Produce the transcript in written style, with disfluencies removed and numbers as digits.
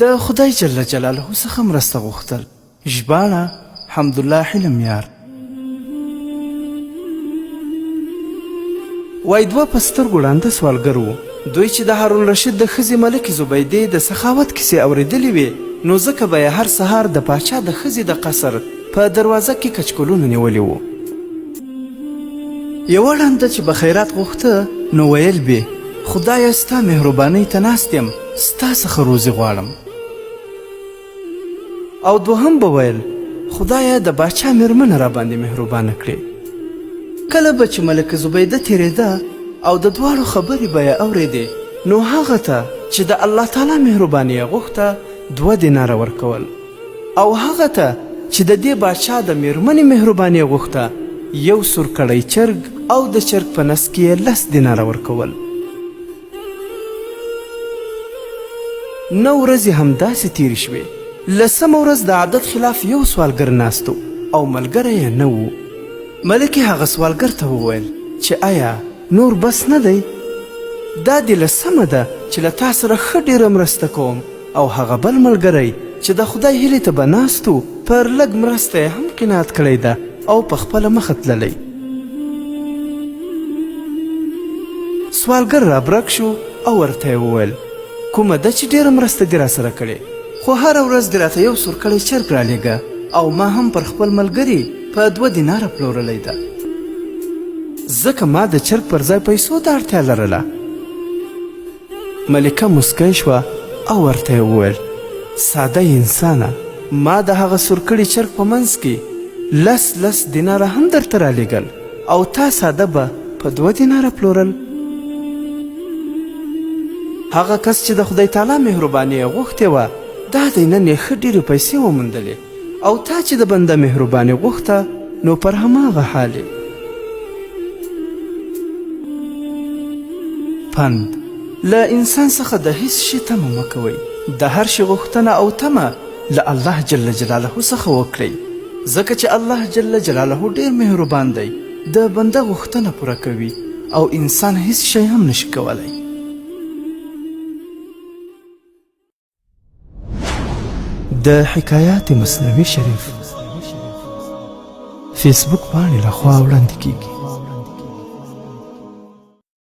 د خدای جل جلاله څخه مرسته غوښتل. ژباړه حمدالله حلم یار. وای دوه په سترګو ړانده سوالګر وو. دوی چې د هارون رشید د ښځې ملکې زبیدې د سخاوت کیسې اورېدلې وې، نو ځکه به یې هر سهار د پاچا د ښځې د قصر په دروازه کې کچکولونه نیولي وو. یوه ړانده چې به خیرات غوښته نو ویل به خدایه ستا مهربانۍ ته ناست یم، ستا څخه روزي غواړم. او دوهم به ویل خدایه د باچا مېرمنه راباندې مهربانه کړې. کله به چې ملکه زبیده تېرېده او د دواړو خبرې به یې اورېدې، نو هغه ته چې د الله تعالی مهرباني یې غوښته 2 دیناره ورکول، او هغه ته چې د دې باچا د مېرمنې مهرباني یې غوښته 1 سورکړی چرګ او د چرګ په نس کې یې 10 دیناره ورکول. 9 ورځې همداسې تېرې شوې. 10مه ورځ د عادت خلاف یو سوالګر ناست او ملګری یې نه و. ملکې هغه سوالګر ته وویل چې آیا نور بس نه دی؟ دا دې 10مه ده چې له تا سره ښه ډېره مرسته کوم. او هغه بل ملګری چې د خدای هیلې ته به ناست و، پر لږ مرسته یې هم قناعت کړی ده او په خپله مخه تللی. سوالګر رابرک شو او ورته یې وویل کومه ده چې ډېره مرسته دې راسره کړې، خو هره ورځ دې راته 1 سورکړی چرګ رالیږه او ما هم پر خپل ملګري په 2 دیناره پلورلی ده، ځکه ما د چرګ پر ځای پیسو ته اړتیا لرله. ملکه مسکی شوه او ورته یې وویل ساده انسانه، ما د هغه سورکړي چرګ په منځ کې 10 دیناره هم درته رالیږل او تا ساده به په 2 دیناره پلورل. هغه کس چې د خدای تعالی مهرباني یې غوښتې وه، دا دی نن یې ښه ډېرې پیسې وموندلې، او تا چې د بنده مهرباني غوښته نو پر هماغه حال یې. پند: له انسان څخه د هیڅ شي تمه مه کوئ. د هر شي غوښتنه او تمه له الله جل جلاله څخه وکړئ، ځکه چې الله جل جلاله ډېر مهربان دی، د بنده غوښتنه پوره کوي او انسان هیڅ شی هم نشي کولی. د حکایات مصنوي شریف فیسبوک پاڼې لخوا وړاندې کیږي.